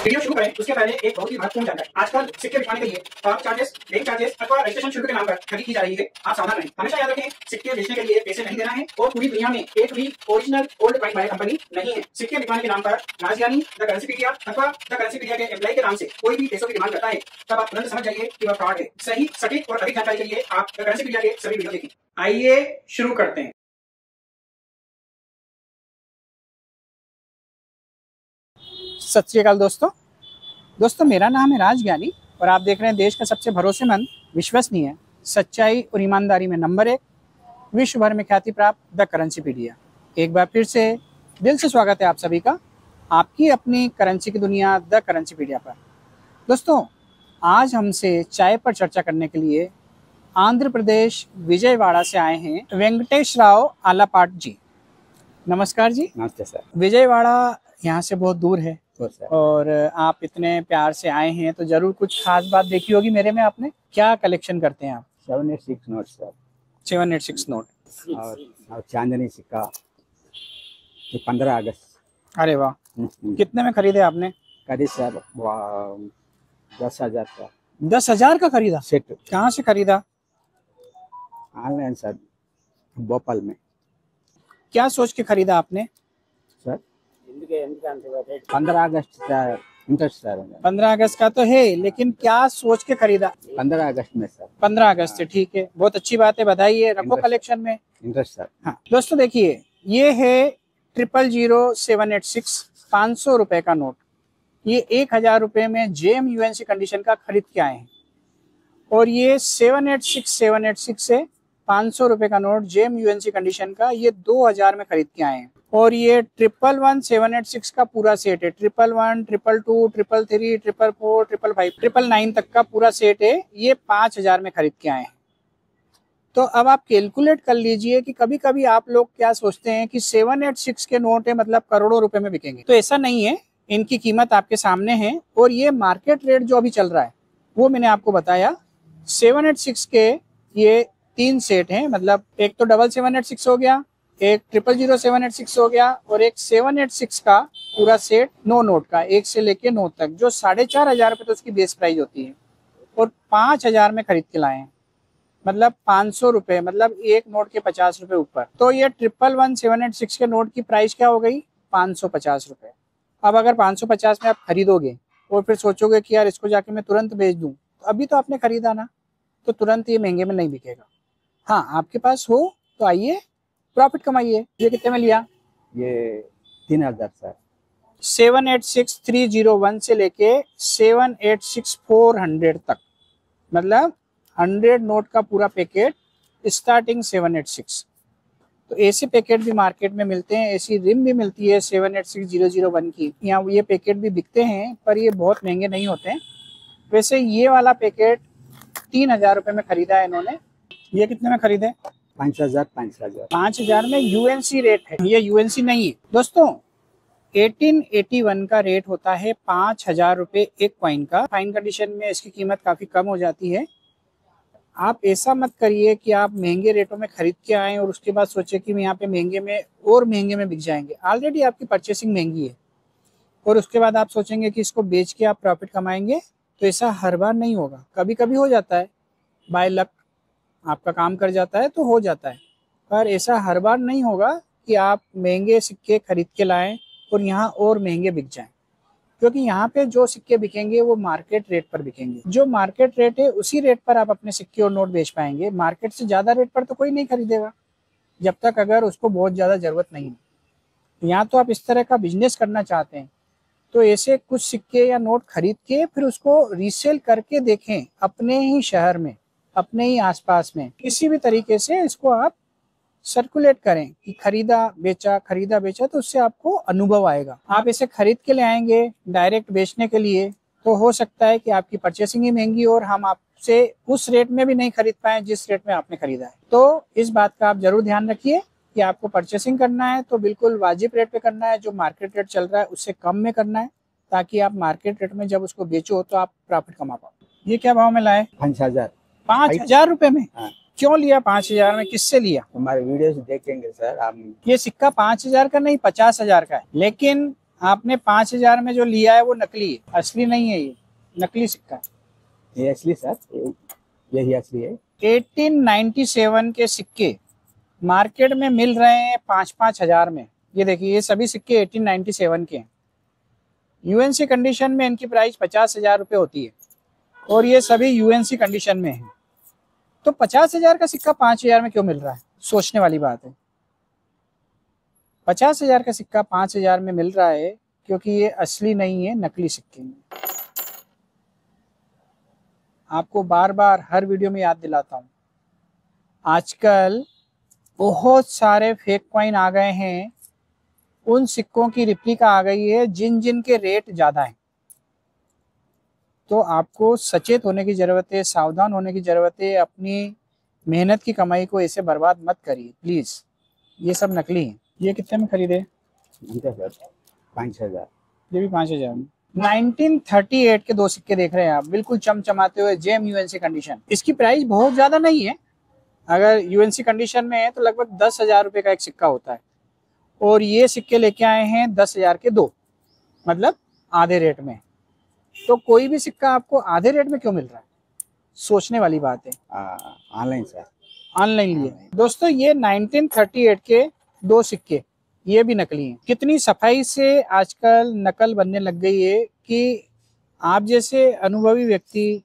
Video शुरू करें उसके पहले एक बहुत ही महत्वपूर्ण जानकारी। आजकल सिक्के बिकवाने के लिए पावती चार्जेस, बैंक चार्जेस अथवा रजिस्ट्रेशन शुल्क के नाम पर ठगी की जा रही है। आप सावधान रहें। हमेशा याद रखें, सिक्के बेचने के लिए पैसे नहीं देना है और पूरी दुनिया में एक भी original old coin buyer company नहीं है। सिक्के बिकवाने के नाम पर राजज्ञानी, द करेंसीपीडिया अथवा द करेंसीपीडिया के एम्प्लॉय के नाम से कोई भी पैसों की डिमांड करता है, तब आप तुरंत समझ जाइए कि वह फ्रॉड है। सही, सटीक और अधिक जानकारी के लिए आप द करेंसीपीडिया के सभी वीडियो देखें। आइए शुरू करते हैं। सत श्री अकाल दोस्तों, मेरा नाम है राजज्ञानी और आप देख रहे हैं देश का सबसे भरोसेमंद, विश्वसनीय, सच्चाई और ईमानदारी में नंबर 1, विश्व भर में ख्याति प्राप्त द करेंसीपीडिया। एक बार फिर से दिल से स्वागत है आप सभी का आपकी अपनी करेंसी की दुनिया द करेंसीपीडिया पर। दोस्तों, आज हमसे चाय पर चर्चा करने के लिए आंध्र प्रदेश विजयवाड़ा से आए हैं वेंकटेश राव आलापाट जी। नमस्कार जी। नमस्ते सर। विजयवाड़ा यहाँ से बहुत दूर है और आप इतने प्यार से आए हैं तो जरूर कुछ खास बात देखी होगी मेरे में। आपने क्या कलेक्शन करते हैं आप? 786 नोट सर। 786 नोट और चांदनी सिक्का 15 अगस्त। अरे वाह, कितने में खरीदे आपने? खरीद सर 10,000 का। 10,000 का खरीदा? सेट। कहाँ से खरीदा? ऑनलाइन सर, भोपाल में। क्या सोच के खरीदा आपने? सर 15 अगस्त इंटरेस्ट सर। 15 अगस्त का तो है, लेकिन क्या सोच के खरीदा? 15 अगस्त में सर। 15 अगस्त से, ठीक है, बहुत अच्छी बात है, बधाई है, रखो कलेक्शन में इंटरेस्ट सर। हाँ दोस्तों, देखिए ये है 000786 500 रुपए का नोट। ये 1,000 रुपए में JMUNC कंडीशन का खरीद के आए हैं और ये 786 से 500 रुपए का नोट JMUNC कंडीशन का ये 2,000 में खरीद के आए हैं। और ये 111 786 का पूरा सेट है। 111, 222, 333, 444, 555, 999 तक का पूरा सेट है। ये 5,000 में खरीद के आए हैं। तो अब आप कैलकुलेट कर लीजिए कि कभी कभी आप लोग क्या सोचते हैं कि 786 के नोट है मतलब करोड़ों रुपए में बिकेंगे, तो ऐसा नहीं है। इनकी कीमत आपके सामने है और ये मार्केट रेट जो अभी चल रहा है वो मैंने आपको बताया। 786 के ये 3 सेट हैं, मतलब एक तो डबल 786 हो गया, एक 000786 हो गया और एक 786 का पूरा सेट 9 नोट का, 1 से लेके 9 तक, जो 4,500 रुपये तो उसकी बेस प्राइस होती है और 5,000 में खरीद के लाए हैं। मतलब 500 रुपये, मतलब एक नोट के 50 रुपये ऊपर। तो ये 111 786 के नोट की प्राइस क्या हो गई? 550 रुपये। अब अगर 550 में आप खरीदोगे और फिर सोचोगे कि यार इसको जाके मैं तुरंत बेच दूं, तो अभी तो आपने खरीदा ना, तो तुरंत ये महंगे में नहीं बिकेगा। हाँ, आपके पास हो तो आइए, प्रॉफिट कमाइए। ये कितने में लिया? ये 3,000 सर। 786,301 से लेके 786,400 तक, मतलब 100 नोट का पूरा पैकेट स्टार्टिंग 786। तो ऐसे पैकेट भी मार्केट में मिलते हैं, ऐसी रिम भी मिलती है 786,001 की। यहाँ ये पैकेट भी बिकते हैं पर ये बहुत महंगे नहीं होते हैं। वैसे ये वाला पैकेट 3,000 रुपये में खरीदा है इन्होंने। ये कितने में खरीदे? 5,000। 5,000 में UNC रेट है, ये UNC नहीं है दोस्तों। 1881 का रेट होता है 5,000 रुपये एक कॉइन का। फाइन कंडीशन में इसकी कीमत काफी कम हो जाती है। आप ऐसा मत करिए कि आप महंगे रेटों में खरीद के आए और उसके बाद सोचे कि यहाँ पे महंगे में और महंगे में बिक जाएंगे। ऑलरेडी आपकी परचेसिंग महंगी है और उसके बाद आप सोचेंगे कि इसको बेच के आप प्रॉफिट कमाएंगे, तो ऐसा हर बार नहीं होगा। कभी कभी हो जाता है, बाय लक आपका काम कर जाता है तो हो जाता है, पर ऐसा हर बार नहीं होगा कि आप महंगे सिक्के खरीद के लाएं और यहाँ और महंगे बिक जाएं। क्योंकि यहाँ पे जो सिक्के बिकेंगे वो मार्केट रेट पर बिकेंगे। जो मार्केट रेट है उसी रेट पर आप अपने सिक्के और नोट बेच पाएंगे। मार्केट से ज्यादा रेट पर तो कोई नहीं खरीदेगा जब तक अगर उसको बहुत ज्यादा जरूरत नहीं है। यहाँ तो आप इस तरह का बिजनेस करना चाहते हैं तो ऐसे कुछ सिक्के या नोट खरीद के फिर उसको रीसेल करके देखें अपने ही शहर में, अपने ही आसपास में। किसी भी तरीके से इसको आप सर्कुलेट करें कि खरीदा बेचा, तो उससे आपको अनुभव आएगा। आप इसे खरीद के ले आएंगे डायरेक्ट बेचने के लिए तो हो सकता है कि आपकी परचेसिंग ही महंगी और हम आपसे उस रेट में भी नहीं खरीद पाए जिस रेट में आपने खरीदा है। तो इस बात का आप जरूर ध्यान रखिए कि आपको परचेसिंग करना है तो बिल्कुल वाजिब रेट पे करना है। जो मार्केट रेट चल रहा है उससे कम में करना है ताकि आप मार्केट रेट में जब उसको बेचो तो आप प्रॉफिट कमा पाओ। ये क्या भाव में लाए? 5000। 5000 रुपए में? हाँ। क्यों लिया 5000 में? किससे लिया? हमारे वीडियोस देखेंगे सर आप। ये सिक्का 5000 का नहीं 50,000 का है, लेकिन आपने 5000 में जो लिया है वो नकली है, असली नहीं है। ये नकली सिक्का है। ये असली सर, यही असली है। 1897 के सिक्के मार्केट में मिल रहे हैं 5-5 हजार में। ये देखिए, ये सभी सिक्के 1897 के हैं। यूएनसी कंडीशन में इनकी प्राइस 50,000 रुपये होती है और ये सभी यूएनसी कंडीशन में है। तो 50,000 का सिक्का 5,000 में क्यों मिल रहा है? सोचने वाली बात है। 50,000 का सिक्का 5,000 में मिल रहा है क्योंकि ये असली नहीं है, नकली सिक्के हैं। आपको बार बार हर वीडियो में याद दिलाता हूँ, आजकल बहुत सारे फेक कॉइन आ गए हैं, उन सिक्कों की रिप्लिका आ गई है जिन के रेट ज़्यादा हैं। तो आपको सचेत होने की ज़रूरत है, सावधान होने की ज़रूरत है। अपनी मेहनत की कमाई को ऐसे बर्बाद मत करिए प्लीज़। ये सब नकली हैं। ये कितने में खरीदे? 5000। ये भी 5000 में। 1938 के 2 सिक्के देख रहे हैं आप, बिल्कुल चमचमाते हुए, जेम यूएनसी कंडीशन। इसकी प्राइस बहुत ज़्यादा नहीं है, अगर यूएनसी कंडीशन में है तो लगभग 10,000 रुपये का एक सिक्का होता है। और ये सिक्के लेके आए हैं 10,000 के 2, मतलब आधे रेट में। तो कोई भी सिक्का आपको आधे रेट में क्यों मिल रहा है? सोचने वाली बात है। ऑनलाइन सर, ऑनलाइन लिए दोस्तों। ये 1938 के 2 सिक्के, ये भी नकली हैं। कितनी सफाई से आजकल नकल बनने लग गई है कि आप जैसे अनुभवी व्यक्ति,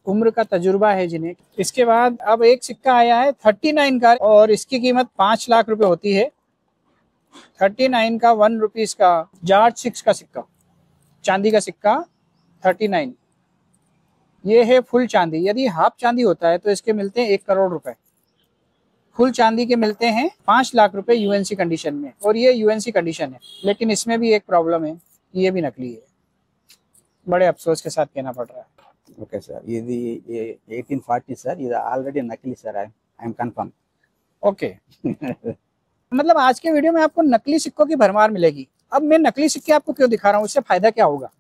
उम्र का तजुर्बा है जिन्हें। इसके बाद अब एक सिक्का आया है 39 का और इसकी कीमत 5 लाख रुपए होती है। 39 का 1 रुपीज का जाट 6 का सिक्का, चांदी का सिक्का 39। ये है फुल चांदी। यदि हाफ चांदी होता है तो इसके मिलते हैं 1 करोड़ रुपए। फुल चांदी के मिलते हैं 5 लाख रुपए यूएनसी कंडीशन में, और ये यूएनसी कंडीशन है। लेकिन इसमें भी एक प्रॉब्लम है, ये भी नकली है। बड़े अफसोस के साथ कहना पड़ रहा है। ఓకే సార్, ఇది 1840 సార్, ఇది ఆల్రెడీ నకిలీ సార్, ఐఎమ్ కన్ఫర్म। ओके मतलब आज के वीडियो में आपको नकली सिक्कों की भरमार मिलेगी। अब मैं नकली सिक्के आपको क्यों दिखा रहा हूँ, इससे फायदा क्या होगा?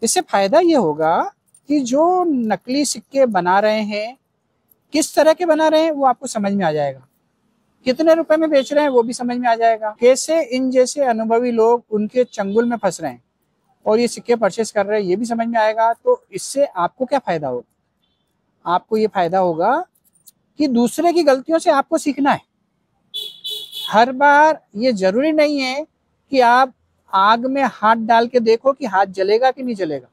इससे फायदा ये होगा कि जो नकली सिक्के बना रहे हैं, किस तरह के बना रहे हैं वो आपको समझ में आ जाएगा। कितने रुपए में बेच रहे हैं वो भी समझ में आ जाएगा। कैसे इन जैसे अनुभवी लोग उनके चंगुल में फंस रहे हैं और ये सिक्के परचेस कर रहे हैं, ये भी समझ में आएगा। तो इससे आपको क्या फायदा होगा? आपको ये फायदा होगा कि दूसरे की गलतियों से आपको सीखना है। हर बार ये जरूरी नहीं है कि आप आग में हाथ डाल के देखो कि हाथ जलेगा कि नहीं जलेगा।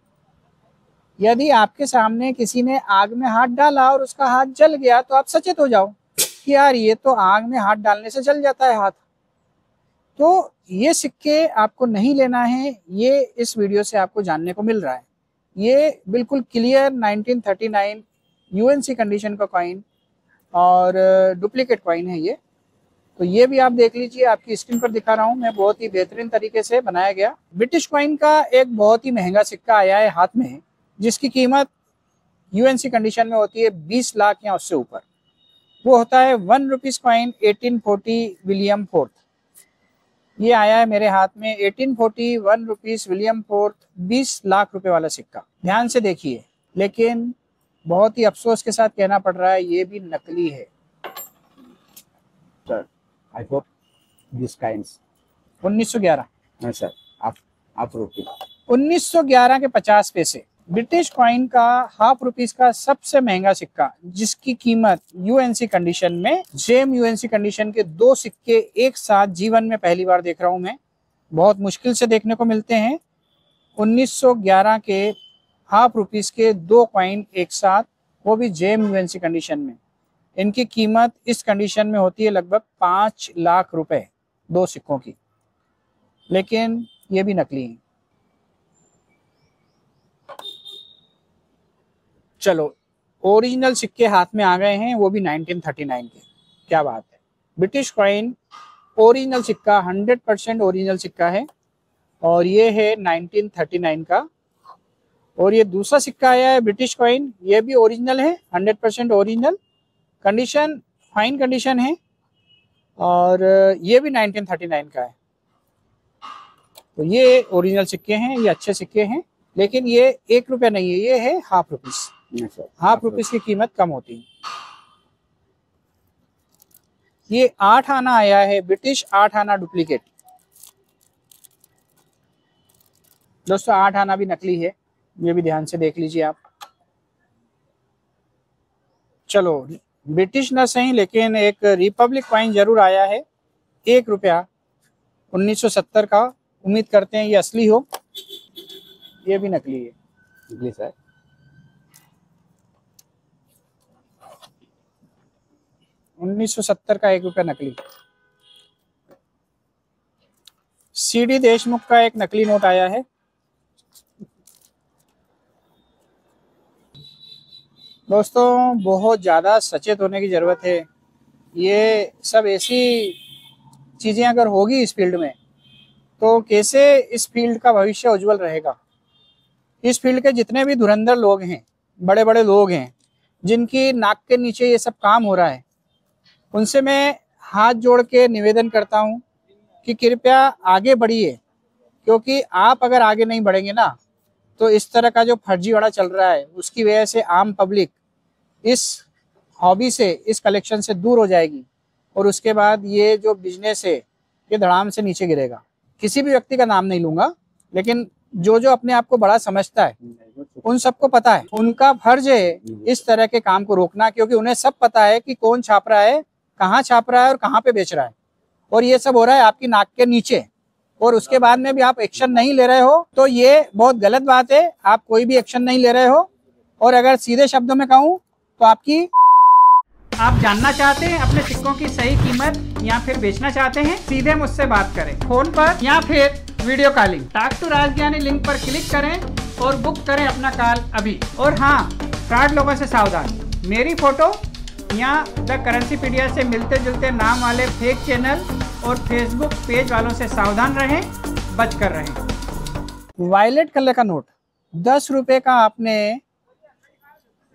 यदि आपके सामने किसी ने आग में हाथ डाला और उसका हाथ जल गया तो आप सचेत हो जाओ कि यार ये तो आग में हाथ डालने से जल जाता है हाथ। तो ये सिक्के आपको नहीं लेना है, ये इस वीडियो से आपको जानने को मिल रहा है। ये बिल्कुल क्लियर 1939 यूएनसी कंडीशन का कॉइन और डुप्लीकेट कॉइन है ये। तो ये भी आप देख लीजिए, आपकी स्क्रीन पर दिखा रहा हूँ मैं, बहुत ही बेहतरीन तरीके से बनाया गया। ब्रिटिश कॉइन का एक बहुत ही महंगा सिक्का आया है हाथ में, जिसकी कीमत यूएनसी कंडीशन में होती है 20 लाख या उससे ऊपर। वो होता है 1 रुपीज कॉइन 1840 विलियम फोर्थ। ये आया है मेरे हाथ में 1840 1 रुपीज विलियम फोर्थ 20 लाख रुपए वाला सिक्का। ध्यान से देखिए, लेकिन बहुत ही अफसोस के साथ कहना पड़ रहा है ये भी नकली है। Sir I hope this kinds 1911। हाँ सर, आप रुपीज 1911 के 50 पैसे। ब्रिटिश कॉइन का हाफ रुपीज का सबसे महंगा सिक्का, जिसकी कीमत यूएनसी कंडीशन में, जेम यूएनसी कंडीशन के 2 सिक्के एक साथ जीवन में पहली बार देख रहा हूं मैं, बहुत मुश्किल से देखने को मिलते हैं। 1911 के हाफ रुपीज के 2 कॉइन एक साथ, वो भी जेम यूएनसी कंडीशन में। इनकी कीमत इस कंडीशन में होती है लगभग 5 लाख रुपए 2 सिक्कों की, लेकिन ये भी नकली है। चलो, ओरिजिनल सिक्के हाथ में आ गए हैं, वो भी 1939 के। क्या बात है। ब्रिटिश कॉइन ओरिजिनल सिक्का, 100% ओरिजिनल सिक्का है, और ये है 1939 का। और ये दूसरा सिक्का आया है ब्रिटिश कॉइन, ये भी ओरिजिनल है, 100% ओरिजिनल कंडीशन, फाइन कंडीशन है, और ये भी 1939 का है। तो ये ओरिजिनल सिक्के हैं, ये अच्छे सिक्के हैं, लेकिन ये 1 रुपया नहीं है, ये है ₹0.5। ₹0.5 की कीमत कम होती है। ये 8 आना आया है, ब्रिटिश 8 आना डुप्लीकेट। दोस्तों 8 आना भी नकली है, ये भी ध्यान से देख लीजिए आप। चलो ब्रिटिश ना सही, लेकिन एक रिपब्लिक कॉइन जरूर आया है, 1 रुपया 1970 का। उम्मीद करते हैं ये असली हो। ये भी नकली है, नकली सर। 1970 का 1 रुपया नकली। सीडी देशमुख का एक नकली नोट आया है। दोस्तों बहुत ज़्यादा सचेत होने की ज़रूरत है। ये सब ऐसी चीज़ें अगर होगी इस फील्ड में, तो कैसे इस फील्ड का भविष्य उज्जवल रहेगा। इस फील्ड के जितने भी धुरंधर लोग हैं, बड़े बड़े लोग हैं, जिनकी नाक के नीचे ये सब काम हो रहा है, उनसे मैं हाथ जोड़ के निवेदन करता हूँ कि कृपया आगे बढ़िए, क्योंकि आप अगर आगे नहीं बढ़ेंगे ना, तो इस तरह का जो फर्जीवाड़ा चल रहा है उसकी वजह से आम पब्लिक इस हॉबी से, इस कलेक्शन से दूर हो जाएगी, और उसके बाद ये जो बिजनेस है ये धड़ाम से नीचे गिरेगा। किसी भी व्यक्ति का नाम नहीं लूंगा, लेकिन जो जो अपने आप को बड़ा समझता है उन सबको पता है, उनका फर्ज है इस तरह के काम को रोकना, क्योंकि उन्हें सब पता है कि कौन छाप रहा है, कहाँ छाप रहा है और कहाँ पे बेच रहा है। और ये सब हो रहा है आपकी नाक के नीचे, और उसके बाद में भी आप एक्शन नहीं ले रहे हो, तो ये बहुत गलत बात है। आप कोई भी एक्शन नहीं ले रहे हो, और अगर सीधे शब्दों में कहूँ तो आपकी आप जानना चाहते हैं अपने सिक्कों की सही कीमत या फिर बेचना चाहते हैं, सीधे मुझसे बात करें फोन पर या फिर वीडियो कॉलिंग। टॉक टू राजज्ञानी लिंक पर क्लिक करें और बुक करें अपना कॉल अभी। और हाँ, फ्रॉड लोगों से सावधान। मेरी फोटो या द करेंसीपीडिया से मिलते जुलते नाम वाले फेक चैनल और फेसबुक पेज वालों से सावधान रहें, बच कर रहें। वायलेट कलर का नोट 10 रुपए का, आपने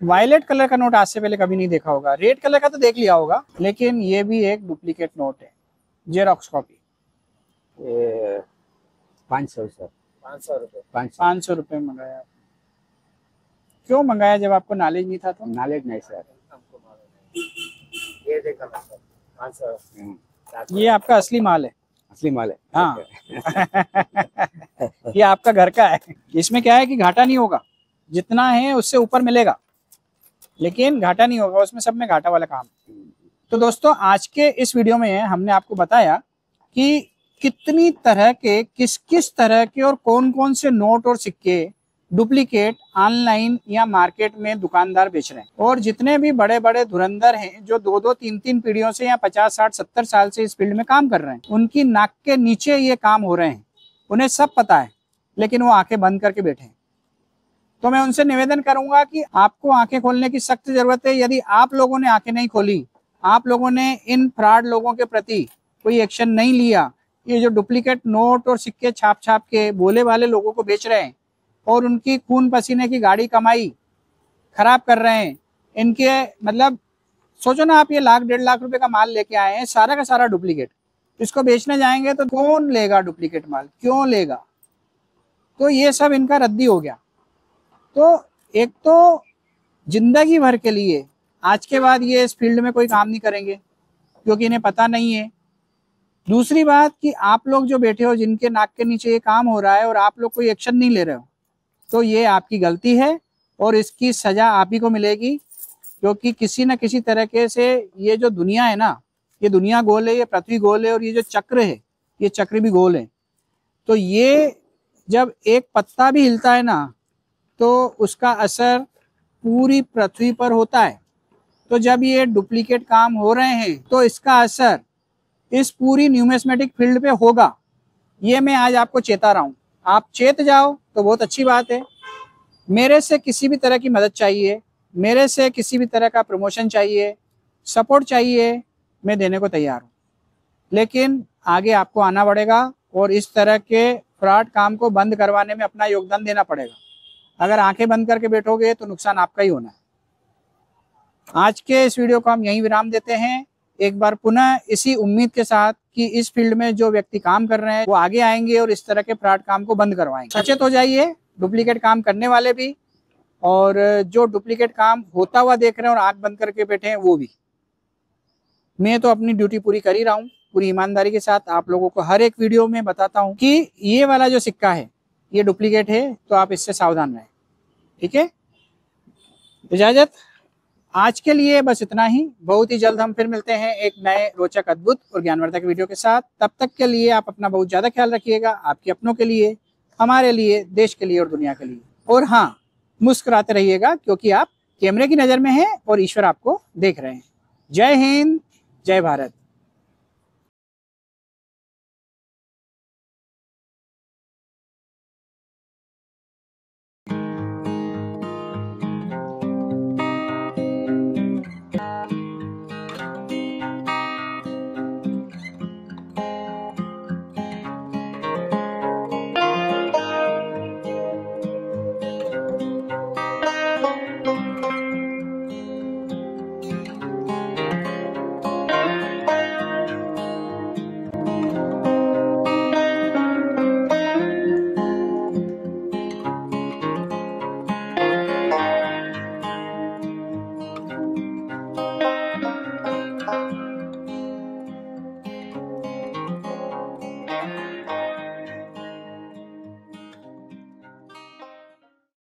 वायलेट कलर का नोट आज से पहले कभी नहीं देखा होगा। रेड कलर का तो देख लिया होगा, लेकिन ये भी एक डुप्लीकेट नोट है, जेरॉक्स कॉपी। 500 सर। 500 रुपये मंगाया। क्यों मंगाया जब आपको नॉलेज नहीं था? तो नॉलेज नहीं सर। ये देखा ना सर, 500। ये आपका असली माल है? असली माल है। हाँ। ये आपका घर का है। इसमें क्या है कि घाटा नहीं होगा, जितना है उससे ऊपर मिलेगा, लेकिन घाटा नहीं होगा, उसमें सब में घाटा वाला काम। तो दोस्तों आज के इस वीडियो में हमने आपको बताया कि कितनी तरह के, किस किस तरह के और कौन कौन से नोट और सिक्के डुप्लीकेट ऑनलाइन या मार्केट में दुकानदार बेच रहे हैं। और जितने भी बड़े बड़े धुरंधर हैं जो 2-2, 3-3 पीढ़ियों से या 50, 60, 70 साल से इस फील्ड में काम कर रहे हैं, उनकी नाक के नीचे ये काम हो रहे हैं, उन्हें सब पता है, लेकिन वो आंखें बंद करके बैठे हैं। तो मैं उनसे निवेदन करूंगा कि आपको आंखें खोलने की सख्त जरूरत है। यदि आप लोगों ने आंखें नहीं खोली, आप लोगों ने इन फ्रॉड लोगों के प्रति कोई एक्शन नहीं लिया, ये जो डुप्लीकेट नोट और सिक्के छाप छाप के बोले वाले लोगों को बेच रहे हैं और उनकी खून पसीने की गाड़ी कमाई खराब कर रहे हैं, इनके मतलब सोचो ना, आप ये लाख 1.5 लाख रुपए का माल लेके आए हैं, सारा का सारा डुप्लीकेट, इसको बेचने जाएंगे तो कौन लेगा डुप्लीकेट माल, क्यों लेगा? तो ये सब इनका रद्दी हो गया। तो एक तो जिंदगी भर के लिए आज के बाद ये इस फील्ड में कोई काम नहीं करेंगे, क्योंकि इन्हें पता नहीं है। दूसरी बात कि आप लोग जो बैठे हो, जिनके नाक के नीचे ये काम हो रहा है और आप लोग कोई एक्शन नहीं ले रहे हो, तो ये आपकी गलती है और इसकी सजा आप ही को मिलेगी। क्योंकि किसी न किसी तरीके से ये जो दुनिया है ना, ये दुनिया गोल है, ये पृथ्वी गोल है, और ये जो चक्र है, ये चक्र भी गोल है। तो ये जब एक पत्ता भी हिलता है ना, तो उसका असर पूरी पृथ्वी पर होता है। तो जब ये डुप्लीकेट काम हो रहे हैं, तो इसका असर इस पूरी न्यूमिस्मेटिक फील्ड पे होगा। ये मैं आज आपको चेता रहा हूँ। आप चेत जाओ तो बहुत अच्छी बात है। मेरे से किसी भी तरह की मदद चाहिए, मेरे से किसी भी तरह का प्रमोशन चाहिए, सपोर्ट चाहिए, मैं देने को तैयार हूँ। लेकिन आगे आपको आना पड़ेगा और इस तरह के फ्रॉड काम को बंद करवाने में अपना योगदान देना पड़ेगा। अगर आंखें बंद करके बैठोगे तो नुकसान आपका ही होना है। आज के इस वीडियो को हम यहीं विराम देते हैं, एक बार पुनः इसी उम्मीद के साथ कि इस फील्ड में जो व्यक्ति काम कर रहे हैं वो आगे आएंगे और इस तरह के फ्रॉड काम को बंद करवाएंगे। सचेत हो जाइए, डुप्लीकेट काम करने वाले भी और जो डुप्लीकेट काम होता हुआ देख रहे हैं और आंख बंद करके बैठे हैं वो भी। मैं तो अपनी ड्यूटी पूरी कर ही रहा हूँ, पूरी ईमानदारी के साथ आप लोगों को हर एक वीडियो में बताता हूँ कि ये वाला जो सिक्का है ये डुप्लीकेट है, तो आप इससे सावधान रहें। ठीक है, इजाजत आज के लिए बस इतना ही। बहुत ही जल्द हम फिर मिलते हैं एक नए रोचक, अद्भुत और ज्ञानवर्धक वीडियो के साथ। तब तक के लिए आप अपना बहुत ज्यादा ख्याल रखिएगा, आपके अपनों के लिए, हमारे लिए, देश के लिए और दुनिया के लिए। और हाँ, मुस्कुराते रहिएगा क्योंकि आप कैमरे की नजर में हैं और ईश्वर आपको देख रहे हैं। जय हिंद, जय भारत।